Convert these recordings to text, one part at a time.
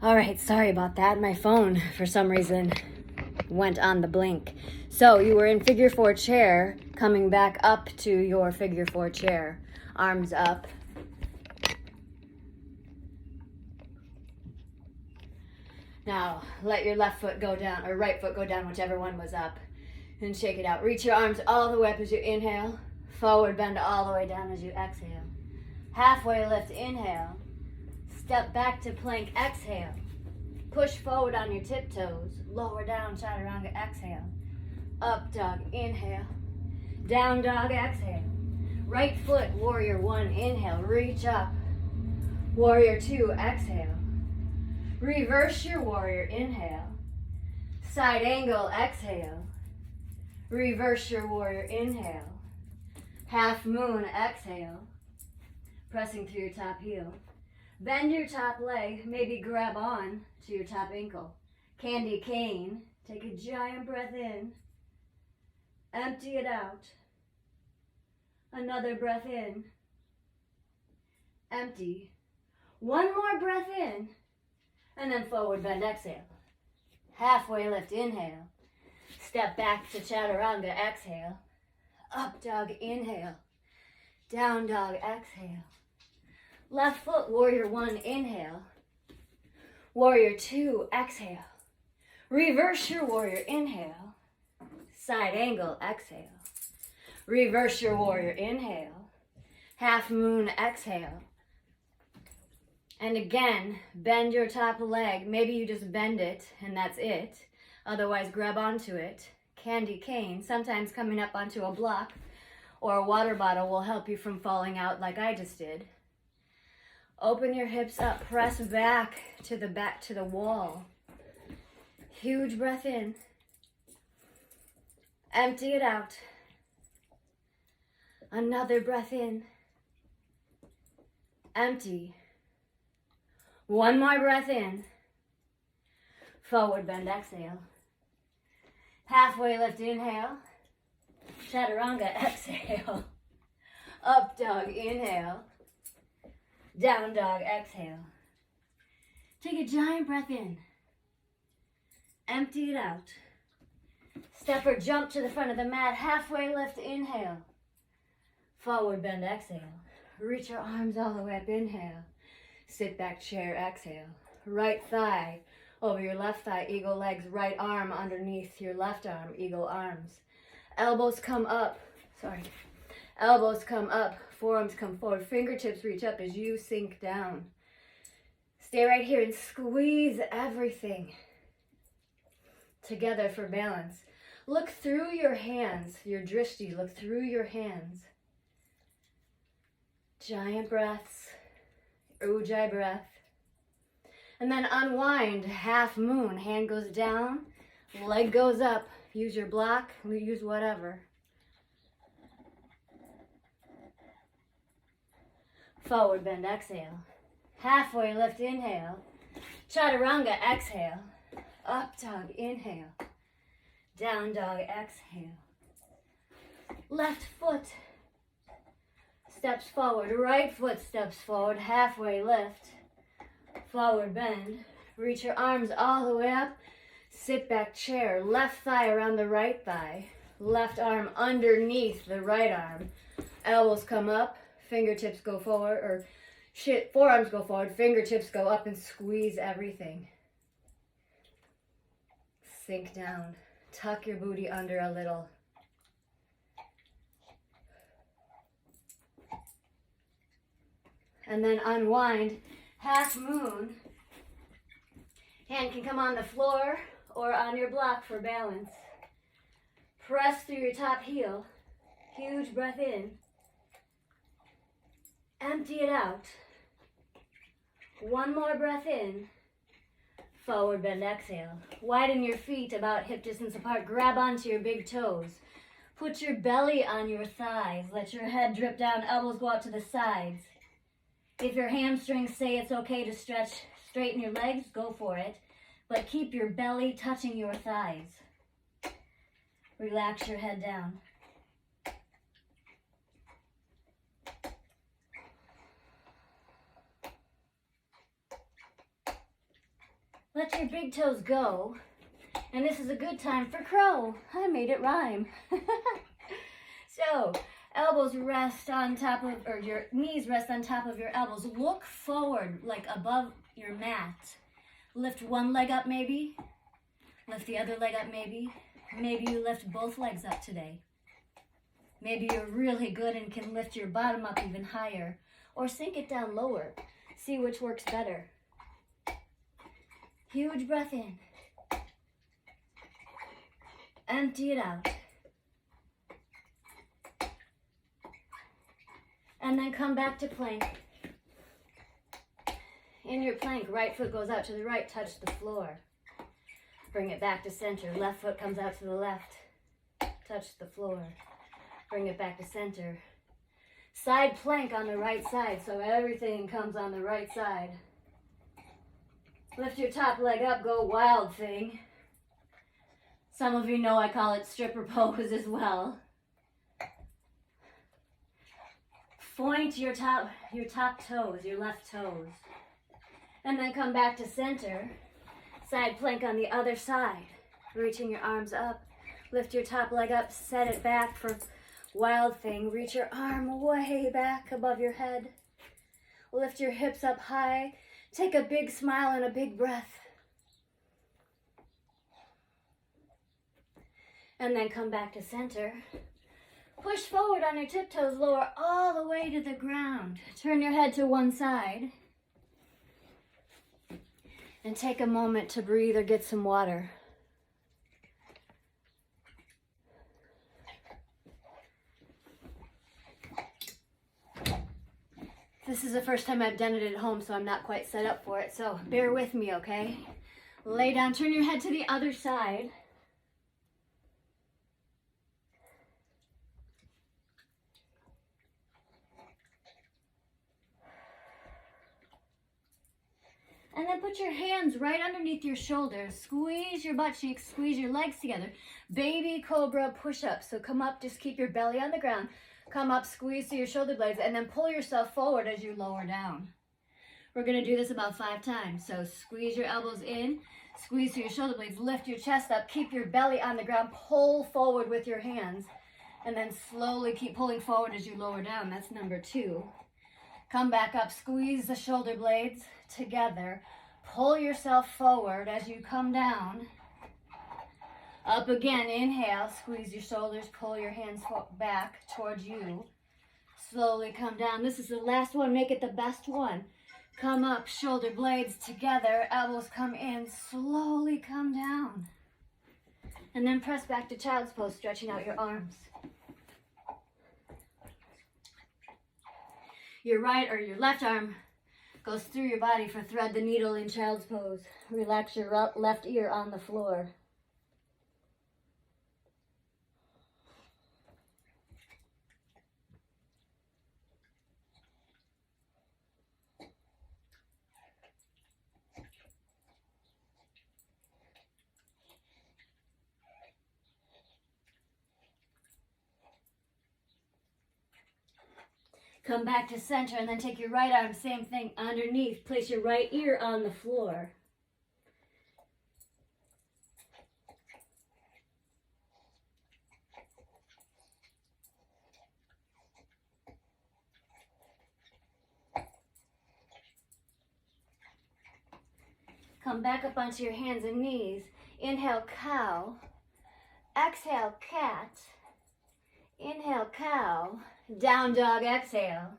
All right, sorry about that. My phone, for some reason, went on the blink. So you were in figure four chair, coming back up to your figure four chair. Arms up. Now, let your left foot go down, or right foot go down, whichever one was up. And shake it out. Reach your arms all the way up as you inhale. Forward bend all the way down as you exhale. Halfway lift, inhale. Step back to plank, exhale. Push forward on your tiptoes. Lower down, chaturanga, exhale. Up dog, inhale. Down dog, exhale. Right foot, warrior one, inhale. Reach up. Warrior two, exhale. Reverse your warrior, inhale. Side angle, exhale. Reverse your warrior, inhale. Half moon, exhale. Pressing through your top heel. Bend your top leg, maybe grab on to your top ankle. Candy cane, take a giant breath in. Empty it out. Another breath in. Empty. One more breath in. And then forward bend, exhale. Halfway lift, inhale. Step back to chaturanga, exhale. Up dog, inhale. Down dog, exhale. Left foot, warrior one, inhale. Warrior two, exhale. Reverse your warrior, inhale. Side angle, exhale. Reverse your warrior, inhale. Half moon, exhale. And again, bend your top leg. Maybe you just bend it and that's it. Otherwise, grab onto it. Candy cane, sometimes coming up onto a block or a water bottle will help you from falling out like I just did. Open your hips up, press back to the wall. Huge breath in. Empty it out. Another breath in. Empty. One more breath in. Forward bend, exhale. Halfway lift, inhale. Chaturanga, exhale. Up dog, inhale. Down dog, exhale. Take a giant breath in. Empty it out. Step or jump to the front of the mat. Halfway lift, inhale. Forward bend, exhale. Reach your arms all the way up, inhale. Sit back chair, exhale. Right thigh over your left thigh, eagle legs. Right arm underneath your left arm, eagle arms. Elbows come up, Elbows come up, forearms come forward, fingertips reach up as you sink down. Stay right here and squeeze everything together for balance. Look through your hands, your drishti, look through your hands. Giant breaths, ujjayi breath. And then unwind, half moon, hand goes down, leg goes up. Use your block, use whatever. Forward bend, exhale. Halfway lift, inhale. Chaturanga, exhale. Up dog, inhale. Down dog, exhale. Left foot steps forward, right foot steps forward, halfway lift. Forward bend. Reach your arms all the way up. Sit back chair. Left thigh around the right thigh. Left arm underneath the right arm. Elbows come up. Fingertips go forward, or forearms go forward. Fingertips go up and squeeze everything. Sink down. Tuck your booty under a little. And then unwind. Half moon. Hand can come on the floor or on your block for balance. Press through your top heel. Huge breath in. Empty it out. One more breath in. Forward bend, exhale. Widen your feet about hip distance apart. Grab onto your big toes. Put your belly on your thighs. Let your head drip down. Elbows go out to the sides. If your hamstrings say it's okay to stretch, straighten your legs, go for it. But keep your belly touching your thighs. Relax your head down. Let your big toes go. And this is a good time for crow. I made it rhyme. So, elbows rest on top of, or your knees rest on top of your elbows. Look forward, like above your mat. Lift one leg up maybe. Lift the other leg up maybe. Maybe you lift both legs up today. Maybe you're really good and can lift your bottom up even higher. Or sink it down lower. See which works better. Huge breath in. Empty it out. And then come back to plank. In your plank, right foot goes out to the right, touch the floor. Bring it back to center. Left foot comes out to the left, touch the floor. Bring it back to center. Side plank on the right side, so everything comes on the right side. Lift your top leg up, go wild thing. Some of you know I call it stripper pose as well. Point your top toes, your left toes. And then come back to center. Side plank on the other side. Reaching your arms up. Lift your top leg up, set it back for wild thing. Reach your arm way back above your head. Lift your hips up high. Take a big smile and a big breath. And then come back to center. Push forward on your tiptoes, lower all the way to the ground. Turn your head to one side. And take a moment to breathe or get some water. This is the first time I've done it at home, so I'm not quite set up for it. So bear with me, okay? Lay down, turn your head to the other side. And then put your hands right underneath your shoulders. Squeeze your butt cheeks, squeeze your legs together. Baby Cobra push-up. So come up, just keep your belly on the ground. Come up, squeeze to your shoulder blades, and then pull yourself forward as you lower down. We're gonna do this about 5 times. So squeeze your elbows in, squeeze to your shoulder blades, lift your chest up, keep your belly on the ground, pull forward with your hands, and then slowly keep pulling forward as you lower down. That's number 2. Come back up, squeeze the shoulder blades together. Pull yourself forward as you come down. Up again, inhale, squeeze your shoulders, pull your hands back towards you. Slowly come down. This is the last one, make it the best one. Come up, shoulder blades together, elbows come in, slowly come down. And then press back to child's pose, stretching out your arms. Your right or your left arm goes through your body for thread the needle in child's pose. Relax your left ear on the floor. Come back to center and then take your right arm, same thing, underneath. Place your right ear on the floor. Come back up onto your hands and knees. Inhale, cow. Exhale, cat. Inhale, cow. Down dog, exhale.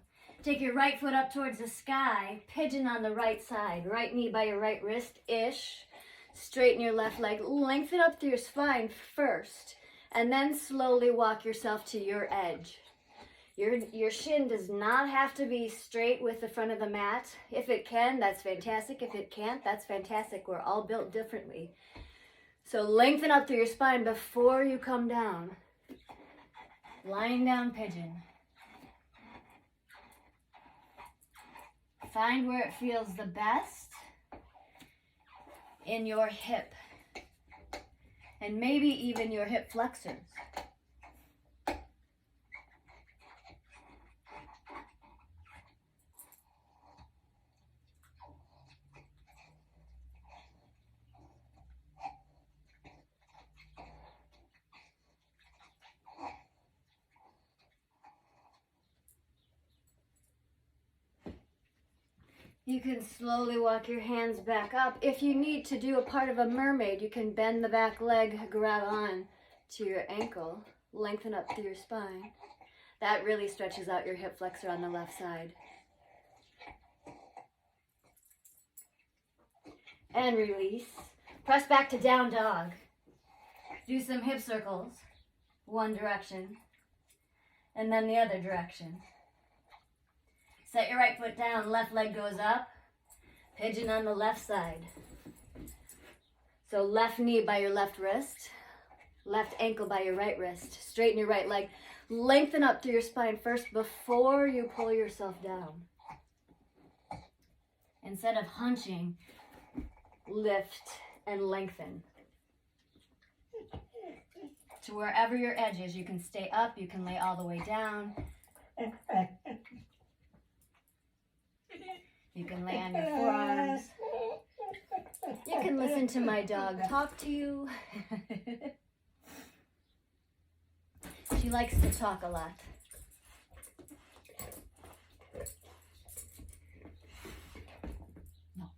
Take your right foot up towards the sky. Pigeon on the right side. Right knee by your right wrist-ish. Straighten your left leg. Lengthen up through your spine first. And then slowly walk yourself to your edge. Your shin does not have to be straight with the front of the mat. If it can, that's fantastic. If it can't, that's fantastic. We're all built differently. So lengthen up through your spine before you come down. Lying down pigeon. Find where it feels the best in your hip. And maybe even your hip flexors. You can slowly walk your hands back up. If you need to do a part of a mermaid, you can bend the back leg, grab on to your ankle, lengthen up through your spine. That really stretches out your hip flexor on the left side. And release. Press back to down dog. Do some hip circles. One direction. And then the other direction. Set your right foot down, left leg goes up. Pigeon on the left side. So left knee by your left wrist. Left ankle by your right wrist. Straighten your right leg. Lengthen up through your spine first before you pull yourself down. Instead of hunching, lift and lengthen. To wherever your edge is, you can stay up, you can lay all the way down. You can lay on your forearms. You can listen to my dog talk to you. She likes to talk a lot. No.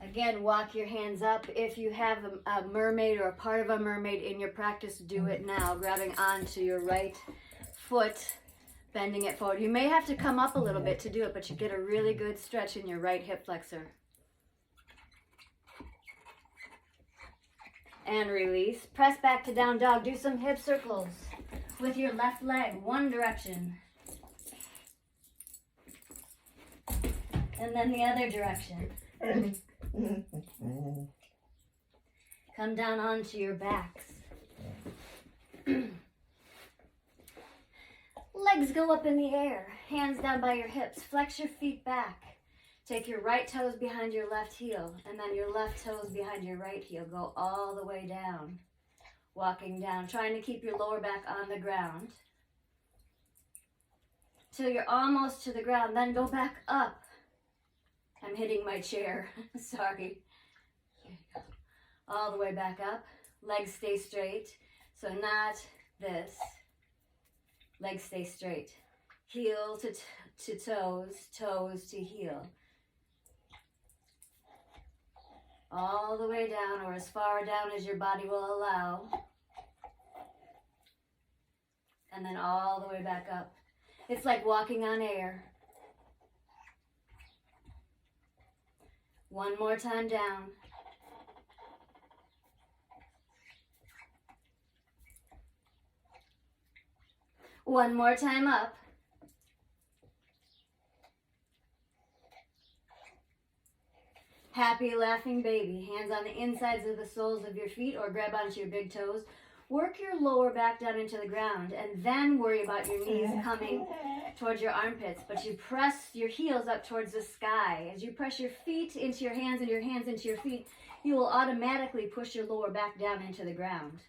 Again, walk your hands up. If you have a mermaid or a part of a mermaid in your practice, do it now, grabbing onto your right foot, bending it forward. You may have to come up a little bit to do it, but you get a really good stretch in your right hip flexor. And release. Press back to down dog. Do some hip circles with your left leg, one direction. And then the other direction. Come down onto your backs. Legs go up in the air. Hands down by your hips. Flex your feet back. Take your right toes behind your left heel, and then your left toes behind your right heel. Go all the way down. Walking down, trying to keep your lower back on the ground. Till you're almost to the ground, then go back up. I'm hitting my chair, sorry. There you go. All the way back up. Legs stay straight, so not this. Legs stay straight. Heel to toes, toes to heel. All the way down, or as far down as your body will allow. And then all the way back up. It's like walking on air. One more time down. One more time up. Happy laughing baby. Hands on the insides of the soles of your feet or grab onto your big toes. Work your lower back down into the ground and then worry about your knees coming towards your armpits. But you press your heels up towards the sky. As you press your feet into your hands and your hands into your feet, you will automatically push your lower back down into the ground.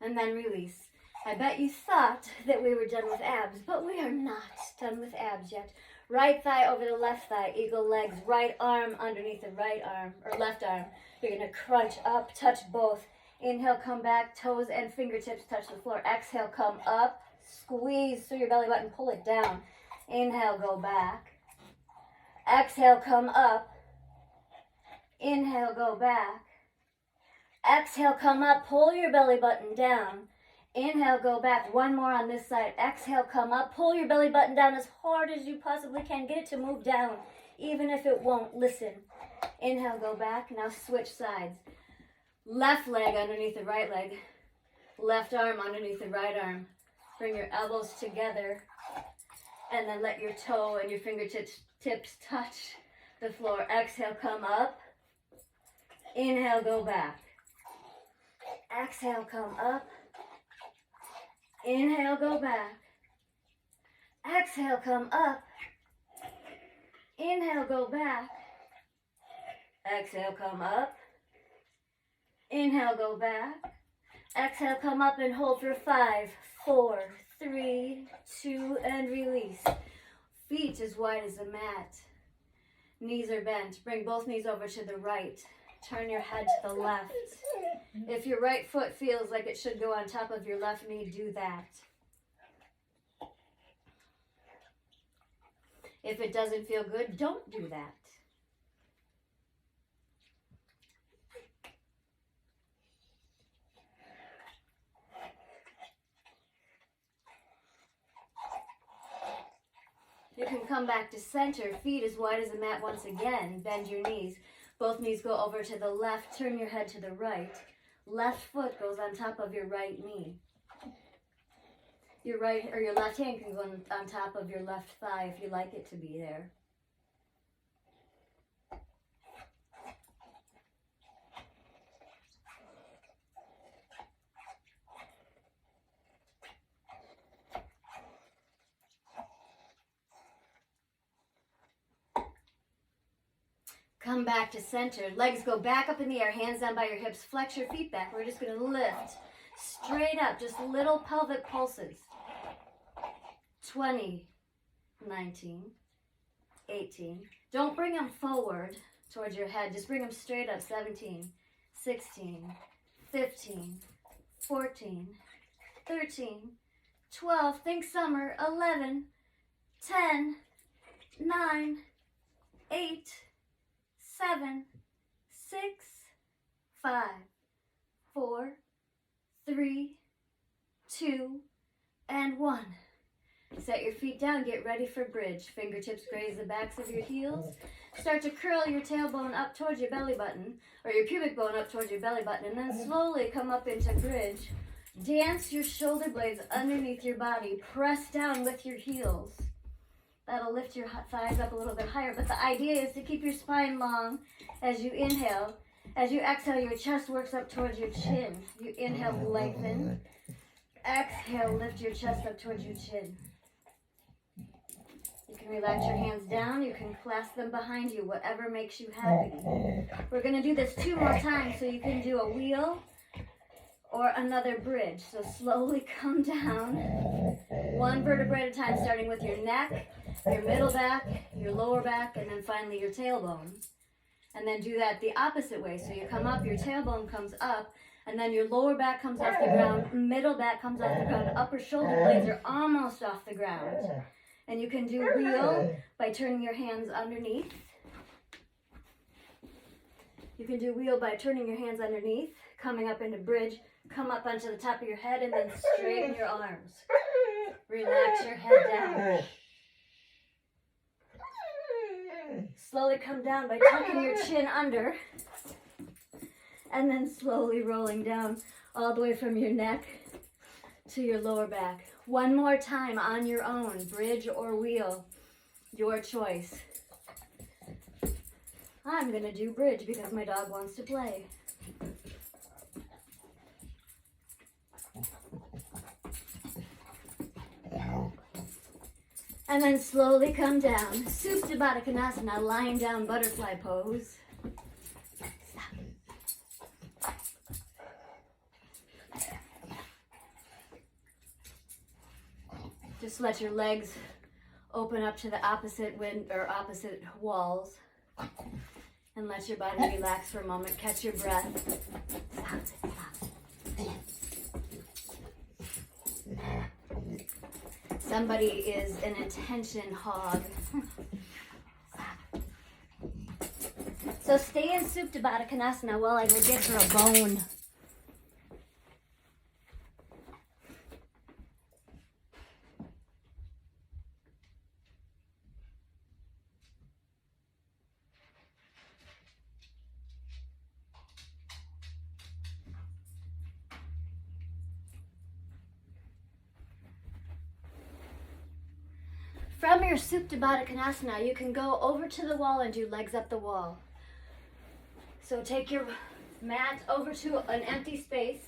And then release. I bet you thought that we were done with abs, but we are not done with abs yet. Right thigh over the left thigh, eagle legs, right arm underneath the right arm, or left arm. You're going to crunch up, touch both. Inhale, come back, toes and fingertips touch the floor. Exhale, come up, squeeze through your belly button, pull it down. Inhale, go back. Exhale, come up. Inhale, go back. Exhale, come up, pull your belly button down. Inhale, go back. One more on this side. Exhale, come up, pull your belly button down as hard as you possibly can. Get it to move down, even if it won't. Listen. Inhale, go back. Now switch sides. Left leg underneath the right leg. Left arm underneath the right arm. Bring your elbows together. And then let your toe and your fingertips touch the floor. Exhale, come up. Inhale, go back. Exhale, come up. Inhale, go back. Exhale, come up. Inhale, go back. Exhale, come up. Inhale, go back. Exhale, come up and hold for 5, 4, 3, 2, and release. Feet as wide as the mat. Knees are bent. Bring both knees over to the right. Turn your head to the left. If your right foot feels like it should go on top of your left knee, do that. If it doesn't feel good, don't do that. You can come back to center, feet as wide as the mat once again. Bend your knees. Both knees go over to the left. Turn your head to the right. Left foot goes on top of your right knee. Your right or your left hand can go on top of your left thigh if you like it to be there. Come back to center. Legs go back up in the air, hands down by your hips. Flex your feet back. We're just going to lift straight up, just little pelvic pulses. 20, 19, 18. Don't bring them forward towards your head. Just bring them straight up. 17, 16, 15, 14, 13, 12. Think summer. 11, 10, 9, 8, 7, 6, 5, 4, 3, 2, and 1. Set your feet down. Get ready for bridge. Fingertips graze the backs of your heels. Start to curl your tailbone up towards your belly button, or your pubic bone up towards your belly button, and then slowly come up into bridge. Dance your shoulder blades underneath your body. Press down with your heels. That'll lift your thighs up a little bit higher. But the idea is to keep your spine long as you inhale. As you exhale, your chest works up towards your chin. You inhale, lengthen. Exhale, lift your chest up towards your chin. You can relax your hands down. You can clasp them behind you, whatever makes you happy. We're going to do this 2 more times so you can do a wheel or another bridge. So slowly come down, 1 vertebrae at a time, starting with your neck, your middle back, your lower back, and then finally your tailbone. And then do that the opposite way. So you come up, your tailbone comes up, and then your lower back comes off the ground, middle back comes off the ground, upper shoulder blades are almost off the ground. And you can do wheel by turning your hands underneath. You can do wheel by turning your hands underneath, coming up into bridge, come up onto the top of your head, and then straighten your arms. Relax your head down. Slowly come down by tucking your chin under, and then slowly rolling down all the way from your neck to your lower back. 1 more time on your own, bridge or wheel, your choice. I'm going to do bridge because my dog wants to play. And then slowly come down. Supta Baddha Konasana, lying down butterfly pose. Just let your legs open up to the opposite opposite walls. And let your body relax for a moment. Catch your breath. Somebody is an attention hog. So stay in Supta Baddha Konasana while I go get her a bone. From your Supta Baddha Konasana, you can go over to the wall and do legs up the wall. So take your mat over to an empty space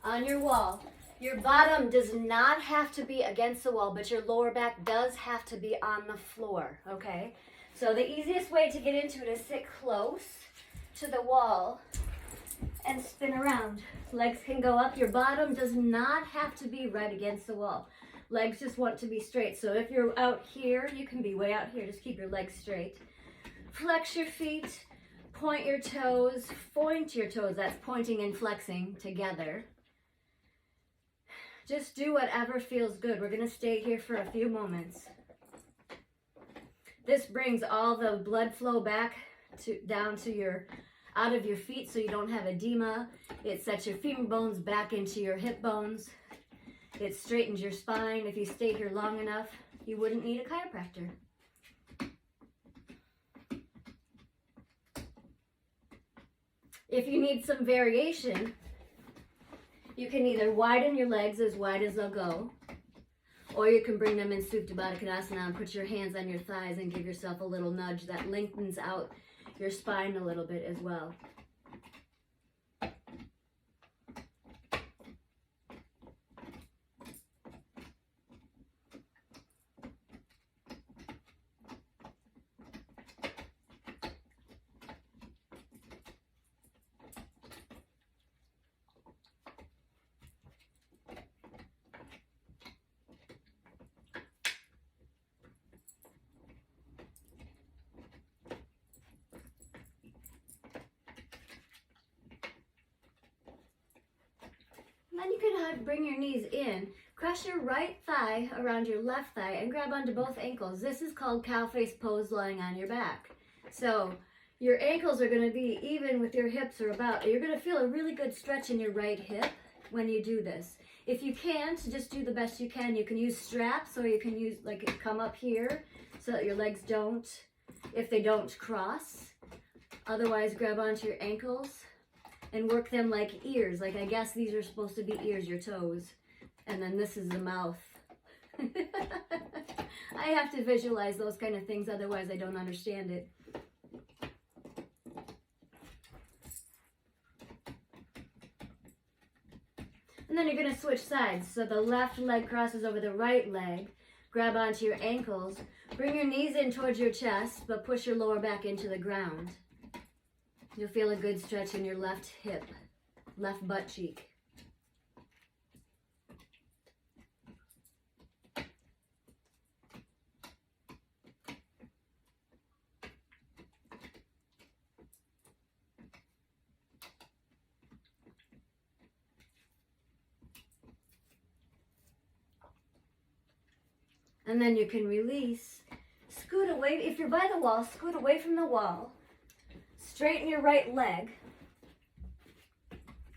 on your wall. Your bottom does not have to be against the wall, but your lower back does have to be on the floor, okay? So the easiest way to get into it is sit close to the wall and spin around. Legs can go up. Your bottom does not have to be right against the wall. Legs just want to be straight. So if you're out here, you can be way out here. Just keep your legs straight. Flex your feet, point your toes, point your toes. That's pointing and flexing together. Just do whatever feels good. We're going to stay here for a few moments. This brings all the blood flow back down to your, out of your feet so you don't have edema. It sets your femur bones back into your hip bones. It straightens your spine. If you stay here long enough, you wouldn't need a chiropractor. If you need some variation, you can either widen your legs as wide as they'll go, or you can bring them in Supta Baddha Konasana and put your hands on your thighs and give yourself a little nudge that lengthens out your spine a little bit as well. Then you can bring your knees in, cross your right thigh around your left thigh and grab onto both ankles. This is called cow face pose, lying on your back. So your ankles are going to be even with your hips or about. You're going to feel a really good stretch in your right hip when you do this. If you can't, just do the best you can. You can use straps, or you can use, like, come up here so that your legs don't, if they don't cross. Otherwise, grab onto your ankles and work them like ears. Like, I guess these are supposed to be ears, your toes. And then this is the mouth. I have to visualize those kind of things, otherwise I don't understand it. And then you're going to switch sides. So the left leg crosses over the right leg. Grab onto your ankles. Bring your knees in towards your chest, but push your lower back into the ground. You'll feel a good stretch in your left hip, left butt cheek. And then you can release. Scoot away. If you're by the wall, scoot away from the wall. Straighten your right leg.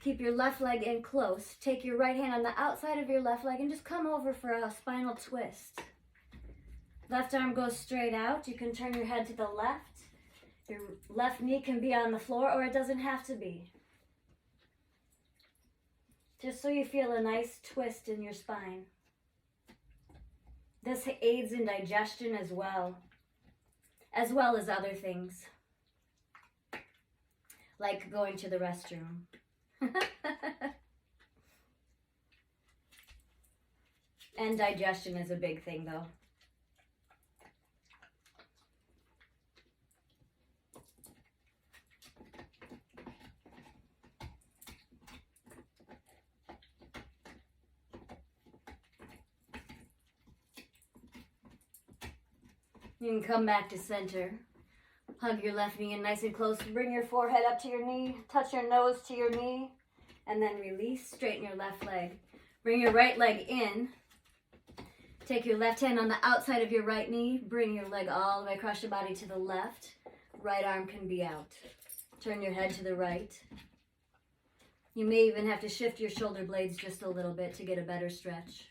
Keep your left leg in close. Take your right hand on the outside of your left leg and just come over for a spinal twist. Left arm goes straight out. You can turn your head to the left. Your left knee can be on the floor, or it doesn't have to be. Just so you feel a nice twist in your spine. This aids in digestion as well as other things, like going to the restroom. And digestion is a big thing, though. You can come back to center. Hug your left knee in nice and close. Bring your forehead up to your knee. Touch your nose to your knee. And then release. Straighten your left leg. Bring your right leg in. Take your left hand on the outside of your right knee. Bring your leg all the way across your body to the left. Right arm can be out. Turn your head to the right. You may even have to shift your shoulder blades just a little bit to get a better stretch.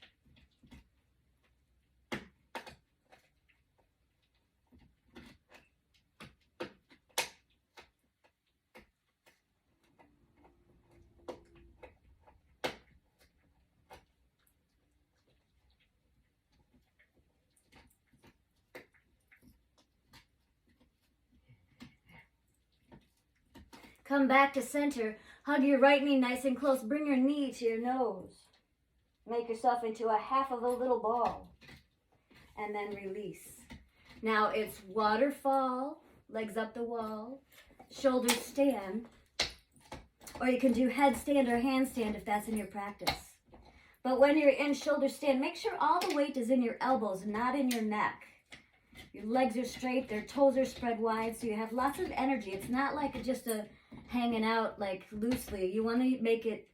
Come back to center. Hug your right knee nice and close. Bring your knee to your nose. Make yourself into a half of a little ball. And then release. Now it's waterfall, legs up the wall, shoulders stand. Or you can do headstand or handstand if that's in your practice. But when you're in shoulder stand, make sure all the weight is in your elbows, not in your neck. Your legs are straight, their toes are spread wide, so you have lots of energy. It's not like just a hanging out like loosely. You want to make it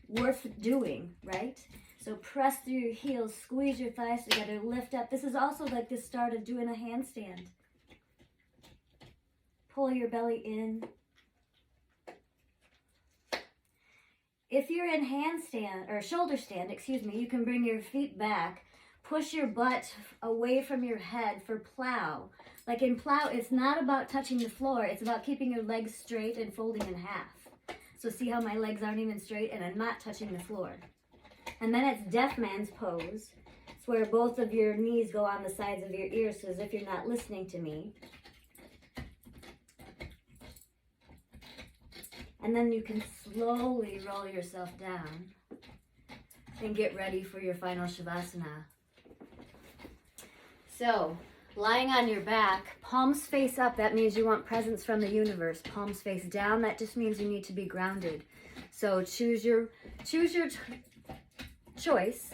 worth doing, right? So press through your heels, squeeze your thighs together, lift up. This is also like the start of doing a handstand. Pull your belly in. If you're in handstand, or shoulder stand, excuse me, you can bring your feet back. Push your butt away from your head for plow. Like in plow, it's not about touching the floor. It's about keeping your legs straight and folding in half. So see how my legs aren't even straight and I'm not touching the floor. And then it's deaf man's pose. It's where both of your knees go on the sides of your ears, so as if you're not listening to me. And then you can slowly roll yourself down and get ready for your final Shavasana. So, lying on your back, palms face up, that means you want presence from the universe. Palms face down, that just means you need to be grounded. So choose your choice,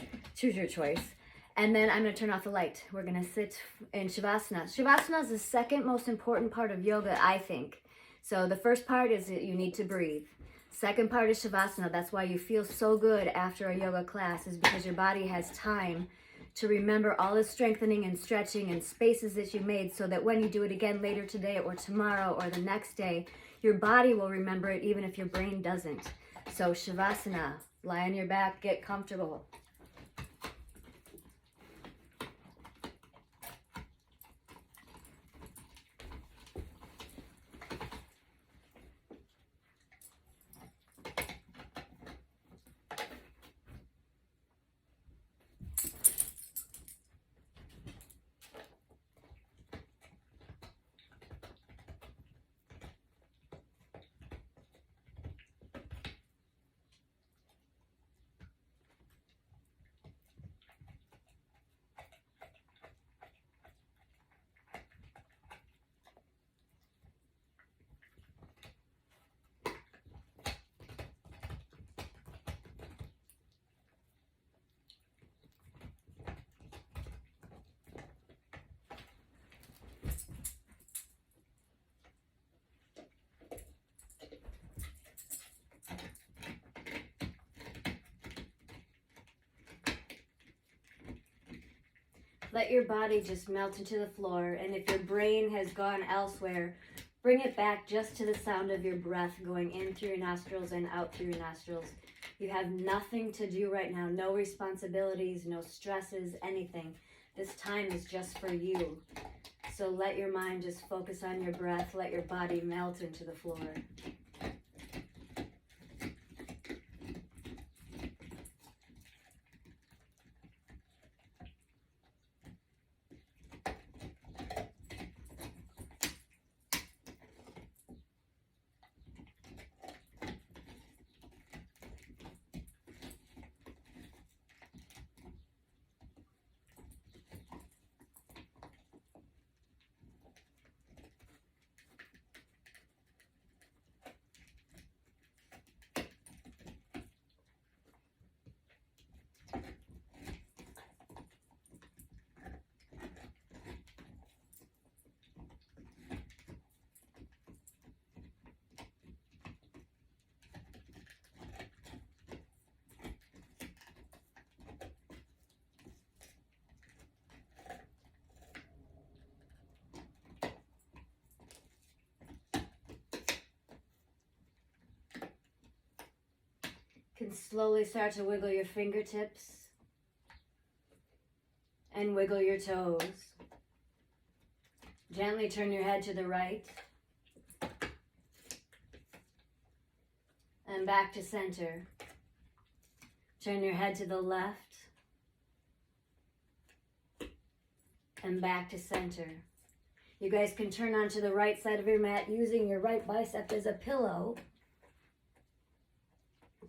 and then I'm going to turn off the light. We're going to sit in Shavasana. Shavasana is the second most important part of yoga, I think. So the first part is that you need to breathe. Second part is Shavasana. That's why you feel so good after a yoga class, is because your body has time to remember all the strengthening and stretching and spaces that you made, so that when you do it again later today or tomorrow or the next day, your body will remember it even if your brain doesn't. So Shavasana, lie on your back, get comfortable. Let your body just melt into the floor, and if your brain has gone elsewhere, bring it back just to the sound of your breath going in through your nostrils and out through your nostrils. You have nothing to do right now, no responsibilities, no stresses, anything. This time is just for you. So let your mind just focus on your breath, let your body melt into the floor. You can slowly start to wiggle your fingertips and wiggle your toes. Gently turn your head to the right and back to center. Turn your head to the left and back to center. You guys can turn onto the right side of your mat using your right bicep as a pillow.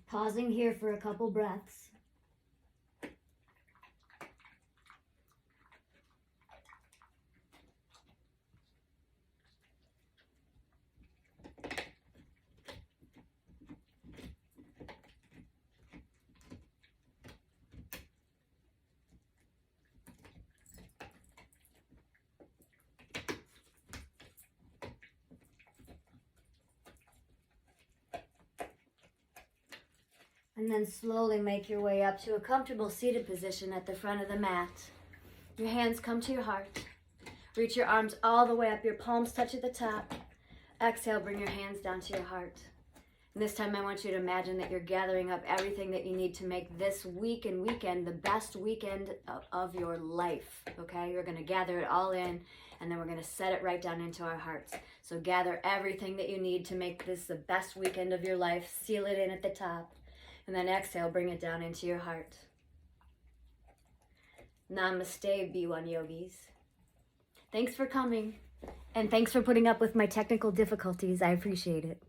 Pausing here for a couple breaths. And then slowly make your way up to a comfortable seated position at the front of the mat. Your hands come to your heart. Reach your arms all the way up, your palms touch at the top. Exhale, bring your hands down to your heart. And this time I want you to imagine that you're gathering up everything that you need to make this week and weekend the best weekend of your life, okay? You're gonna gather it all in, and then we're gonna set it right down into our hearts. So gather everything that you need to make this the best weekend of your life, seal it in at the top, and then exhale, bring it down into your heart. Namaste, B-1 yogis. Thanks for coming, and thanks for putting up with my technical difficulties. I appreciate it.